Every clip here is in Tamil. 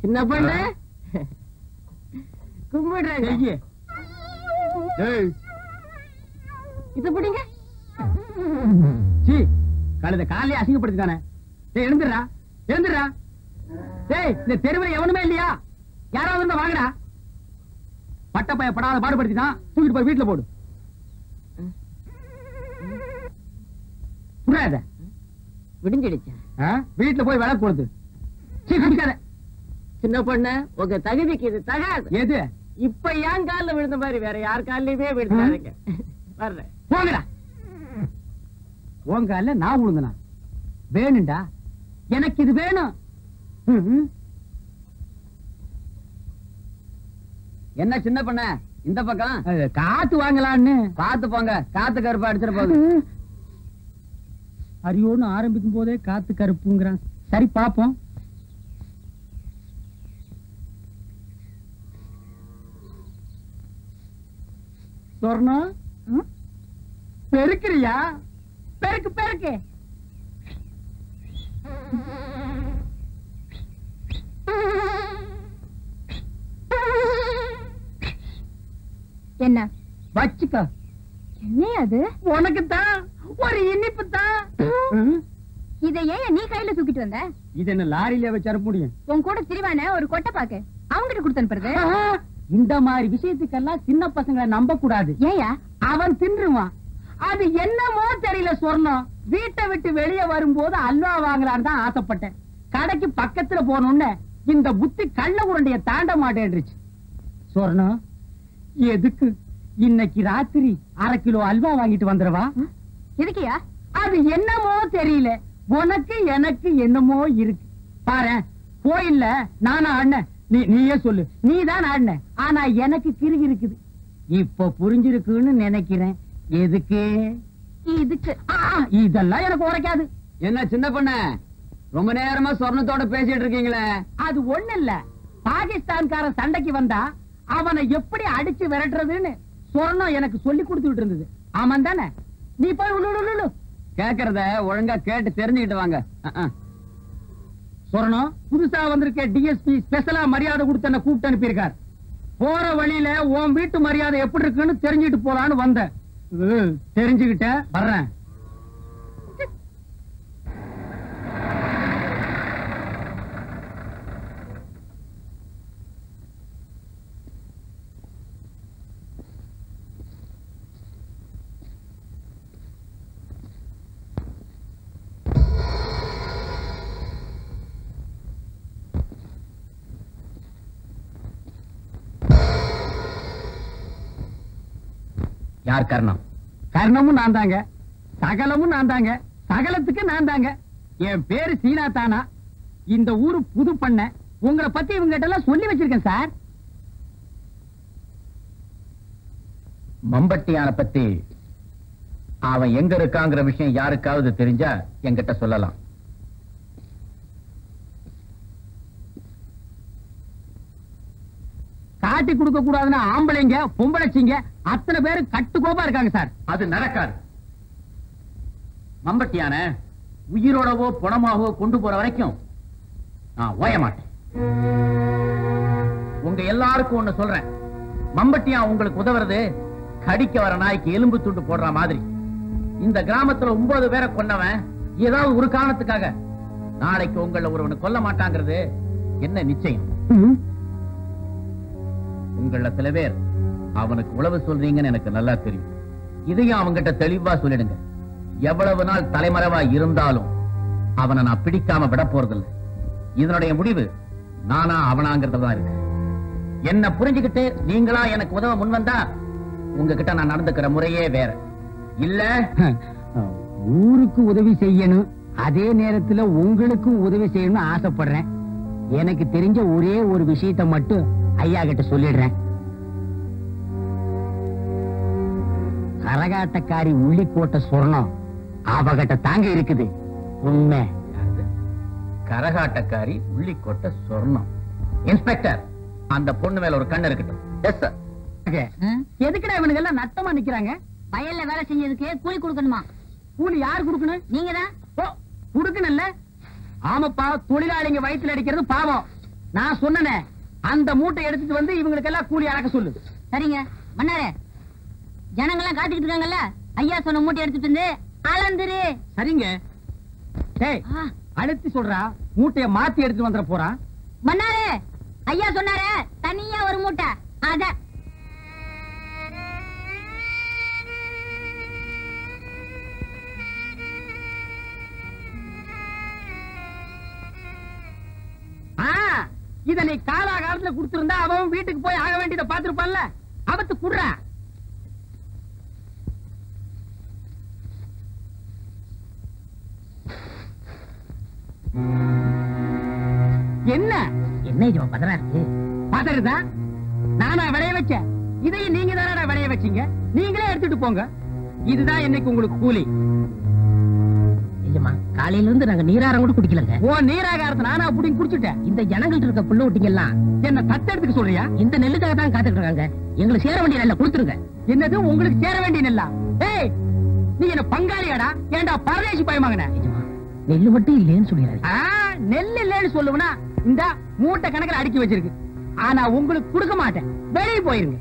சின்ன பொண்ணு கும்பிடுறாங்க. இது பிடிங்க. கழுத காலையே அசிங்கப்படுத்திட்டானே. எழுந்துடுறா எழுந்துடுறா. இந்த தெருவில் எவனுமே இல்லையா? யாராவது இருந்தா வாங்கடா. பட்டப்பைய படாத பாடுபடுத்திதான் தூக்கிட்டு போய் வீட்டுல போடு. விடிஞ்சிடுச்சு. வீட்டுல போய் விளக்கு கொடுத்து குடிக்காத. சின்ன பொண்ணு உங்க தகுதிக்கு இது தகாது. எது? இப்ப ஏன் காலில் விழுந்த மாதிரி வேற யார் காலிலுமே விழுந்தாருங்க. வர்றேன் போங்கடா. உங்க கால நான் விழுந்தனா? வேணும்டா, எனக்கு இது வேணும். என்ன சின்ன பண்ண இந்த பக்கம் காத்து வாங்கலான்னு? காத்து போங்க, காத்து கருப்பு அடிச்சிட போகுது. அரியோன்னு ஆரம்பிக்கும் போதே காத்து கருப்புங்கிறான். சரி பாப்போம். சொர்ணம் பெருக்கிறியா? பெருக்கு பெருக்கு. என்ன வச்சுக்க. என்ன அது? உனக்குத்தான் ஒரு இனிப்பு தான். இதை ஏன் நீ கையில தூக்கிட்டு வந்த? இது என்ன லாரியில வச்சு அனுப்ப முடியும்? உன் கூட திரிவான ஒரு கொட்டை பாக்கு அவங்கிட்ட கொடுத்து அனுப்புறது. இந்த மாதிரி விஷயத்துக்கெல்லாம் சின்ன பசங்களை நம்ப கூடாது. ஏயா? அவன் தின்றுவான். அது என்னமோ தெரியல சொர்ணம். வீட்டை விட்டு வெளியே வரும்போது அல்வா வாங்கலான்னு தான் ஆசைப்பட்டேன். கடைக்கு பக்கத்துல போனோன்னு இந்த புத்தி கள்ள உருண்டைய தாண்ட மாட்டேன்றுச்சு. சொர்ணம் எதுக்கு இன்னைக்கு ராத்திரி 1/2 கிலோ அல்வா வாங்கிட்டு வந்துடவா? எதுக்கியா? அது என்னமோ தெரியல. உனக்கு எனக்கு என்னமோ இருக்கு பாரு. கோயில்ல நானா ஆடின, நீயே சொல்லு. நீதான் ஆடின. ஆனா எனக்கு கிறுகி இருக்குது. இப்ப புரிஞ்சிருக்குன்னு நினைக்கிறேன். எதுக்கு? இதுக்கு. இதெல்லாம் எனக்கு உரைக்காது. என்ன சின்ன பொண்ண ரொம்ப நேரமா சொர்ணத்தோட பேசிட்டு இருக்கீங்களே? அது ஒண்ணு இல்ல. பாகிஸ்தான்காரன் சண்டைக்கு வந்தா அவனை எப்படி அடிச்சு விரட்டுறதுன்னு சொர்ணம் எனக்கு சொல்லி கொடுத்துட்டு இருந்தது. ஆமாம் தானே? நீ போய் உள்ளு. கேக்குறத ஒழுங்கா கேட்டு தெரிஞ்சுக்கிட்டு வாங்க. சொர்ணம் புதுசா வந்திருக்க டிஎஸ்பி ஸ்பெஷலா மரியாதை கொடுத்து என்ன கூப்பிட்டு அனுப்பியிருக்கார். போற வழியில உன் வீட்டு மரியாதை எப்படி இருக்குன்னு தெரிஞ்சுட்டு போலான்னு வந்தேன். தெரிஞ்சுக்கிட்ட வர்றேன். யார் கர்ணம்? கர்ணமும் நான் தாங்க, சகலமும் நான் தாங்க, சகலத்துக்கு நான் தாங்க. என் பேரு சீனா தானா. இந்த ஊரு புது பண்ண. உங்களை பத்தி இவங்க கிட்ட எல்லாம் சொல்லி வச்சிருக்கேன் சார். மம்பட்டியான பத்தி அவன் எங்க இருக்காங்கிற விஷயம் யாருக்காவது தெரிஞ்சா என்கிட்ட சொல்லலாம். காட்டி கொடுக்க கூடாதுன்னு ஆம்பளைங்க பொம்பளைச்சிங்க அத்தனை பேரு கட்டுக்கோப்பா இருக்காங்க சார். அது நடக்காது. மம்பட்டியான உயிரோடவோ பணமாவோ கொண்டு போற வரைக்கும் நான் ஓய மாட்டேன். உங்க எல்லாருக்கும் ஒண்ணு சொல்றேன். மம்பட்டியா உங்களுக்கு உதவுறது கடிக்க வர நாய்க்கு எலும்பு துண்டு போடுற மாதிரி. இந்த கிராமத்துல 9 பேரை கொன்னவன் ஏதாவது ஒரு காரணத்துக்காக நாளைக்கு உங்களை ஒருவனை கொல்ல மாட்டாங்கிறது என்ன நிச்சயம்? உங்கள சில பேர் அவனுக்கு உளவு சொல்றீங்கன்னு எனக்கு நல்லா தெரியும். இதையும் அவங்கிட்ட தெளிவா சொல்லிடுங்க. எவ்வளவு நாள் தலைமறைவா இருந்தாலும் அவனை நான் பிடிக்காம விட போறதில்லை. இதனுடைய முடிவு நானா அவனாங்கிறதுதான் இருக்கு. என்ன புரிஞ்சுக்கிட்டு நீங்களா எனக்கு உதவ முன்வந்தா உங்ககிட்ட நான் நடந்துக்கிற முறையே வேற. இல்ல ஊருக்கு உதவி செய்யணும், அதே நேரத்துல உங்களுக்கும் உதவி செய்யணும்னு ஆசைப்படுறேன். எனக்கு தெரிஞ்ச ஒரே ஒரு விஷயத்தை மட்டும் ஐயா கிட்ட சொல்லிடுறேன். கரகாட்டக்காரி உள்ளிக்கோட்டை சொர்ணம் அவகிட்ட தாங்க இருக்குது. உண்மை. கரகாட்டக்காரி உள்ளிக்கோட்டை சொர்ணம். இன்ஸ்பெக்டர், அந்த பொண்ணு மேல ஒரு கண்ணு இருக்கட்டும். Yes sir. எதுக்குடா இவனுக்கு எல்லாம் நட்டமா நிக்கிறாங்க? வயல்ல வேலை செஞ்சதுக்கு கூலி கொடுக்கணுமா? கூலி யாரு கொடுக்கணும்? நீங்க தான். கொடுக்கணும்ல. ஆமாப்பா, தொழிலாளிங்க வயிற்றுல அடிக்கிறது பாவம். நான் சொன்னனே அந்த மூட்டை எடுத்துட்டு வந்து இவங்களுக்கு எல்லாம் கூலி அடக்க சொல்லு. சரிங்க மன்னாரே, ஜனங்கள்லாம் காத்துக்கிட்டு இருக்காங்கல்ல, ஐயா சொன்ன மூட்டை எடுத்துட்டு வந்து அளந்துரு. சரிங்க. டேய் அழுத்தி சொல்றா, மூட்டைய மாத்தி எடுத்து வந்துட போறான். மன்னாரே, ஐயா சொன்னாரே தனியா ஒரு மூட்டை, அத இத நீ காலாகாலத்துல கொடுத்திருந்தா அவன் வீட்டுக்கு போய் ஆக வேண்டியதை பாத்துருப்பான்ல. அவத்து குடுறா. என்ன என்ன பதறா இருக்கு? பதறுதா? நானா விளைய வச்சேன்? இதையும் நீங்க தானடா விளைய வச்சீங்க. நீங்களே எடுத்துட்டு போங்க. இதுதான் இன்னைக்கு உங்களுக்கு கூலி. காலையில இருந்து நாங்க நீராரம் கூட குடிக்கலங்க. ஓ நீராகாரத்தை நானா அப்படி குடிச்சுட்டேன். இந்த ஜனங்கள்ட்ட இருக்க புள்ள ஊட்டிங்க எல்லாம் என்ன தத்தெடுத்துக்க சொல்றியா? இந்த நெல்லுக்காக தான் காத்துட்டு இருக்காங்க. எங்களுக்கு சேர வேண்டிய நெல்லை கொடுத்துருங்க. என்னது உங்களுக்கு சேர வேண்டிய நெல்லா? ஏய் நீ என்ன பங்காளியாடா? ஏண்டா பரதேசி பயமாங்கன? நெல்லு மட்டும் இல்லைன்னு சொல்லிடுறாரு. நெல் இல்லைன்னு சொல்லுவனா இந்த மூட்டை கணக்கில் அடுக்கி வச்சிருக்கு. ஆனா உங்களுக்கு கொடுக்க மாட்டேன். வெளியே போயிருங்க.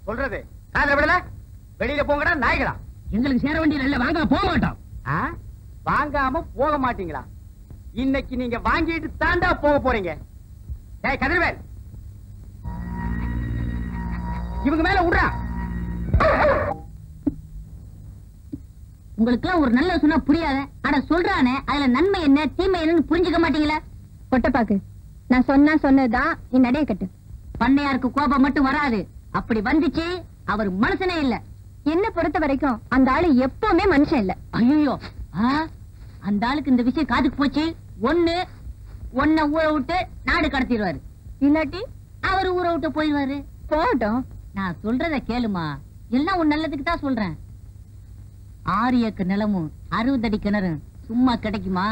சொல்றது காதுல விடல. வெளியில போங்கடா நாய்களா. எங்களுக்கு சேர வேண்டிய நெல்லை வாங்க போக மாட்டோம். வாங்காம போக மாட்டீங்களா? இன்னைக்கு நீங்க வாங்கிட்டு தாண்டா போக போறீங்க. ஏய் கதிர்வேல், இவங்க மேல விடுறா. உங்களுக்கு எல்லாம் ஒரு நல்ல சொன்னா புரியாத. அட சொல்றானே, அதுல நன்மை என்ன தீமை என்னன்னு புரிஞ்சுக்க மாட்டீங்களா? கொட்டப்பாக்கு, நான் சொன்னா சொன்னதுதான் நீ நடைய கட்டு. பண்ணையாருக்கு கோபம் மட்டும் வராது. அப்படி வந்துச்சு அவர் மனுஷனே இல்ல. என்ன பொறுத்த வரைக்கும் அந்த ஆளு எப்பவுமே மனுஷன் இல்ல. ஐயோ, அந்த ஆளுக்கு இந்த விஷயம் காதுக்கு போச்சு. ஒன்ன ஊரை விட்டு நாடு கடத்திடுவாரு. இல்லாட்டி அவர் ஊரை விட்டு போயிடுவாரு. போகட்டும், நான் சொல்றத கேளுமா. எல்லாம் உன் நல்லதுக்கு தான் சொல்றேன். 6 ஏக்கர் நிலமும் 60 அடி கிணறு சும்மா கிடைக்குமா?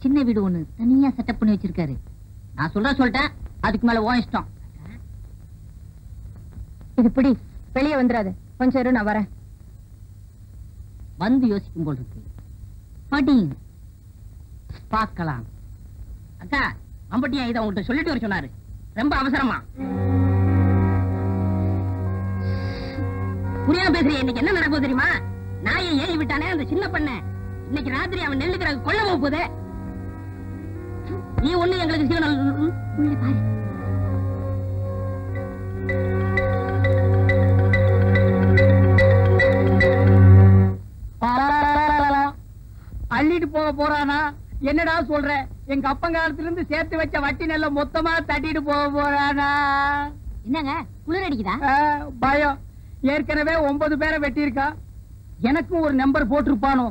சின்ன வீடு ஒண்ணு தனியா செட்டப் பண்ணி வச்சிருக்காரு. நான் சொல்லிட்டேன். அதுக்கு மேல உன் இஷ்டம். இது பிடி, வெளியே வந்துடாது. கொஞ்சம் இரு, நான் வரேன். வந்து யோசிக்கும் போல் இருக்கு. படி பார்க்கலாம். அக்கா அம்பட்டியா இதை உங்கள்கிட்ட சொல்லிட்டு வர சொன்னாரு. ரொம்ப அவசரமா. புரியாம பேசுறீங்க. இன்னைக்கு என்ன நடக்கும் தெரியுமா? நாயை ஏறி விட்டானே அந்த சின்ன பண்ண. இன்னைக்கு ராத்திரி அவன் நெல்லுக்கிற கொள்ள போகுது. நீ ஒண்ணு எங்களுக்கு சிவனல் பாரு. அள்ளிட்டு போக போறானா? என்னடா சொல்ற? எங்க அப்பங்காலத்துல இருந்து சேர்த்து வச்ச வட்டி நெல்ல மொத்தமா தட்டிட்டு போக போறானா? என்னங்க குளிர் அடிக்குதா? பயம். ஏற்கனவே 9 பேரை வெட்டி இருக்கா. எனக்கும் ஒரு நம்பர் போட்டிருப்பானோ.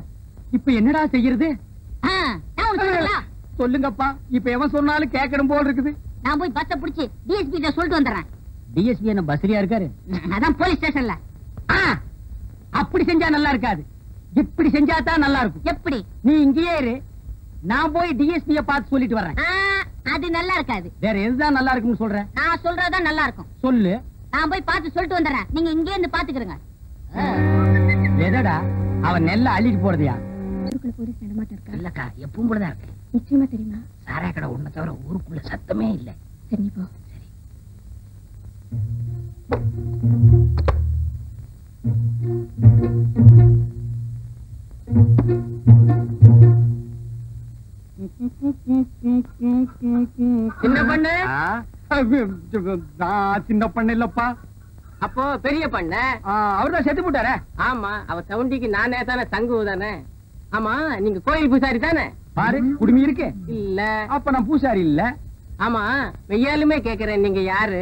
இப்ப என்னடா செய்யறது? சொல்லுங்கப்பா. இப்ப எவன் சொன்னாலும் கேட்கணும் போல் இருக்குது. நான் போய் பஸ்ஸ புடிச்சு டிஎஸ்பி கிட்ட சொல்லிட்டு வந்துடுறேன். டிஎஸ்பி என்ன பஸ்லியா இருக்காரு? அதான் போலீஸ் ஸ்டேஷன்ல. அப்படி செஞ்சா நல்லா இருக்காது. இப்படி செஞ்சா தான் நல்லா இருக்கும். எப்படி? நீ இங்கேயே இரு, நான் போய் டிஎஸ்பிய பார்த்து சொல்லிட்டு வரேன். அது நல்லா இருக்காது. வேற எதுதான் நல்லா இருக்கும்னு சொல்றேன்? நான் சொல்றதுதான் நல்லா இருக்கும். சொல்லு. நான் போய் பார்த்து சொல்லிட்டு வந்துடுறேன். நீங்க இங்கே இருந்து பாத்துக்கிறீங்க. எதடா அவன் நெல்ல அள்ளிட்டு போறதையா? போலீஸ் நடமாட்டம் இருக்கா? இல்லக்கா, எப்பவும் போலதான் இருக்கு. நிச்சயமா தெரியுமா? சாராய கடை ஒண்ணு தவிர ஊருக்குள்ள சத்தமே இல்ல. சரி நீ போ. சின்ன பண்ணு? சின்ன பண்ண இல்லப்பா. அப்போ பெரிய பண்ண அவர்தான் செத்து போட்டாரே. ஆமா, அவ சவுண்டிக்கு நானே தானே தங்குவு தானே. ஆமா, நீங்க கோயில் பூசாரி தானே? பாரு, குடுமி இருக்கு. இல்ல, அப்ப நான் பூசாரி இல்ல. ஆமா, மெய்யாலுமே கேக்குறேன், நீங்க யாரு?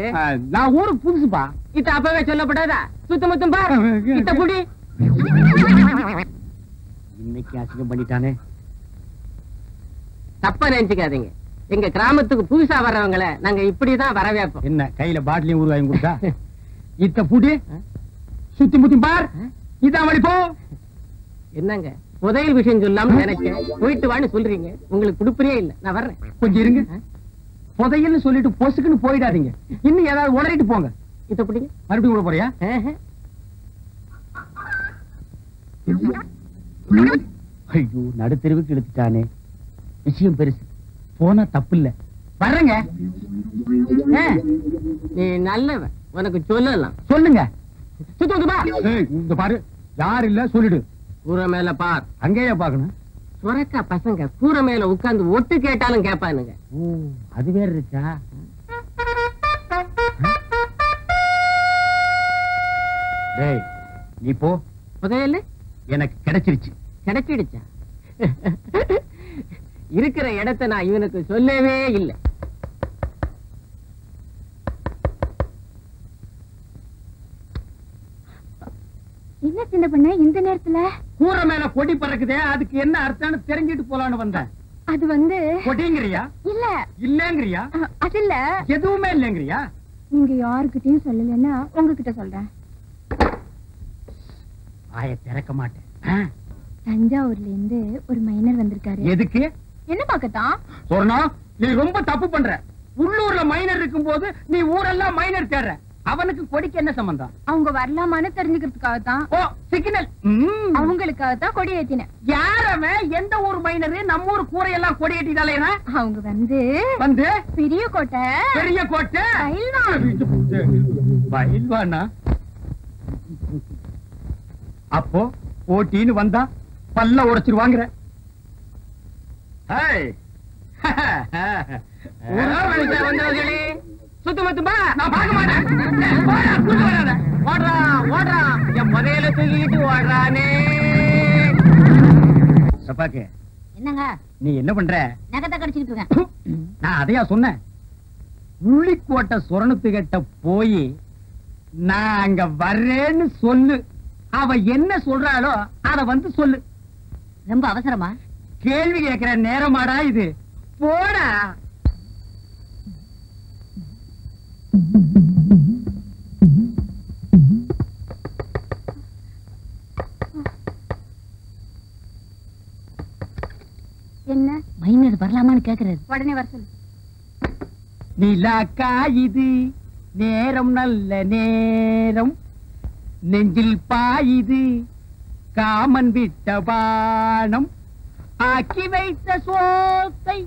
நான் ஊருக்கு புதுசுப்பா. இத்த அப்பவே சொல்லப்படாதா? சுத்தமுத்தும் பாரு. இத்த புடி. இன்னைக்கு அசிங்கம் பண்ணிட்டானே. தப்பா நினைச்சுக்காதீங்க. எங்க கிராமத்துக்கு புதுசா வர்றவங்களை நாங்க இப்படிதான் வரவேற்போம். என்ன கையில பாட்டிலையும் ஊறுகாயும் கொடுத்தா? இத்த புடி, சுத்தி முத்தி பார். இதான் வழி போ. என்னங்க புதையல் விஷயம் சொல்லாம நினைச்சேன். போயிட்டு வான்னு சொல்றீங்க. உங்களுக்கு குடுப்பறியே இல்ல. நான் வர்றேன். கொஞ்சம் இருங்க. புதையல்னு சொல்லிட்டு பொசுக்குன்னு போயிடாதீங்க. இன்னும் ஏதாவது உளறிட்டு போங்க. இத பிடிங்க. மறுபடியும் கூட போறியா? ஐயோ, நடுத்தெருவுக்கு இழுத்துட்டானே. விஷயம் பெருசு, போனா தப்பு இல்ல. வர்றேங்க. நீ நல்லவன், உனக்கு சொல்லலாம். சொல்லுங்க. இந்த பாரு, யார் இல்ல சொல்லிடு. கூரை மேல பார். அங்கேயே பாக்கணும். சுரக்கா பசங்க கூரை மேல உட்கார்ந்து ஒட்டு கேட்டாலும் கேட்பானுங்க. ஓ, அது வேற இருக்கா? டேய், நீ போ. புதையல எனக்கு கிடைச்சிருச்சு. கிடைச்சிடுச்சா? இருக்கிற இடத்தை நான் இவனுக்கு சொல்லவே இல்லை. என்ன சின்ன பண்ண இந்த நேரத்துல? கூரை மேல கொடி பறக்குதே, அதுக்கு என்ன அர்த்தம்னு தெரிஞ்சிட்டு போலான்னு வந்தேன். அது வந்து கொடிங்கிறியா? இல்ல இல்லங்கிறியா? அது இல்ல. எதுவுமே இல்லங்கிறியா? நீங்க யாருக்கிட்டையும் சொல்லலன்னா உங்ககிட்ட சொல்றேன். வாயை திறக்க மாட்டேன். தஞ்சாவூர்ல இருந்து ஒரு மைனர் வந்திருக்காரு. எதுக்கு? என்ன பாக்கத்தான்? சொன்னா நீ ரொம்ப தப்பு பண்ற. உள்ளூர்ல மைனர் இருக்கும் போது நீ ஊரெல்லாம் மைனர் தேடுற. அவனுக்கு கொடிக்கு என்ன சம்பந்தம்? அவங்க வரலாமான்னு தெரிஞ்சுக்கிறதுக்காகத்தான். ஓ, சிக்னல். அவங்களுக்காகத்தான் கொடி ஏத்தினேன். யாரவன்? எந்த ஊர் மைனரு? நம்ம ஊர் கூரையெல்லாம் கொடி ஏற்றிட்டாலேனா? அவங்க வந்து பெரிய கோட்டை. பெரிய கோட்டை பயில்வானா? அப்போ போட்டின்னு வந்தா பல்ல உடைச்சிருவாங்கிற. வந்தவர்களே, சுத்தமத்துமா நான் பார்க்க மாட்டேன். ஓடுறா ஓடுறா, என் புதையல தூக்கிட்டு ஓடுறானே. சப்பாக்கு, என்னங்க நீ என்ன பண்ற? நகத்தை கடிச்சுக்கிட்டு இருக்கேன். நான் அதையா சொன்னேன். உள்ளிக்கோட்டை சுரணத்துக்கிட்ட போய் நான் அங்க வர்றேன்னு சொல்லு. அவ என்ன சொல்றாளோ அத வந்து சொல்லு. ரொம்ப அவசரமா? கேள்வி கேட்கிற நேரமாடா இது? போடா. என்ன? மைனர் வரலாமான்னு கேக்குறது. உடனே வர சொல்லு. நிலாக்கா இது நேரம் நல்ல நேரம், நெஞ்சில் பாயுது காமன் விட்ட பானம், ஆக்கி வைத்த சோத்தை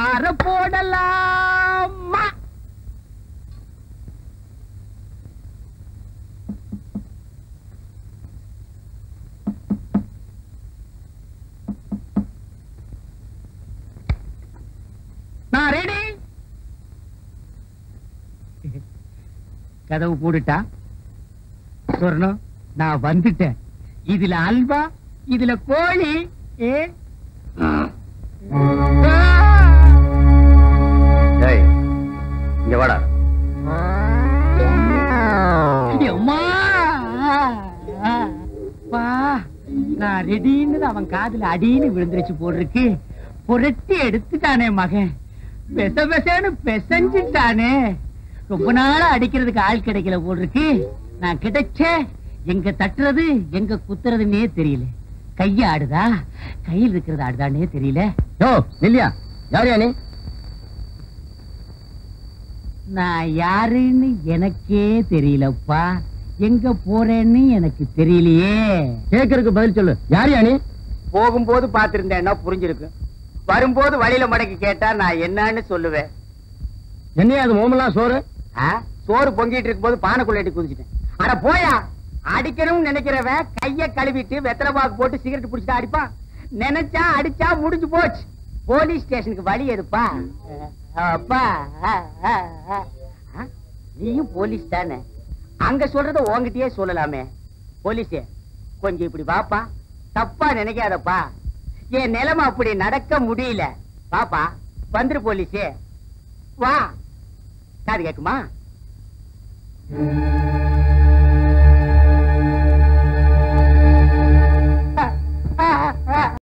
ஆற போடலாமா? நான் ரெடி. கதவு போட்டுட்டா? சொர்ணம், நான் வந்துட்டேன். இதுல அல்வா, இதுல கோழி. இங்க வாடா. நான் ரெடின்னு அவன் காதுல அடின்னு விழுந்துருச்சு போட்டிருக்கு. புரட்டி எடுத்துட்டானே மகன். பெச பெசன்னு பெசஞ்சிட்டானே. ரொம்ப நாளா அடிக்கிறதுக்கு ஆள் கிடைக்கல போட்டிருக்கு. நான் கிடைச்ச எங்க தட்டுறது எங்க குத்துறதுன்னே தெரியல. கைய ஆடுதா, கையில் இருக்கிறது ஆடுதானே தெரியல. யோ நில்லியா, யார் யானே? நான் யாருன்னு எனக்கே தெரியலப்பா. எங்க போறேன்னு எனக்கு தெரியலையே. கேக்குறதுக்கு பதில் சொல்லு. யார் யானே? போகும்போது பாத்திருந்தேன்னா புரிஞ்சிருக்கு. வரும்போது வழியில மடக்கி கேட்டா நான் என்னன்னு சொல்லுவேன். என்னையா அது மோமெல்லாம் சோறு? சோறு பொங்கிட்டு இருக்கும் போது பானைக்குள்ள எட்டி குதிச்சிட்டேன். அட போயா, அடிக்கணும்னு நினைக்கிறவன் கைய கழுவிட்டு வெத்தலை பாக்கு போட்டு சிகரெட் பிடிச்சிட்டு அடிப்பான். நினைச்சா அடிச்சா முடிஞ்சு போச்சு. போலீஸ் ஸ்டேஷனுக்கு வழி எதுப்பா? அப்பா, நீயும் போலீஸ் தானே? அங்க சொல்றத உன்கிட்டயே சொல்லலாமே. போலீஸே, கொஞ்சம் இப்படி வாப்பா. தப்பா நினைக்காதப்பா. என் நிலைமை அப்படி நடக்க முடியல. பாப்பா, வந்துரு போலீஸே. வா. காது கேக்குமா?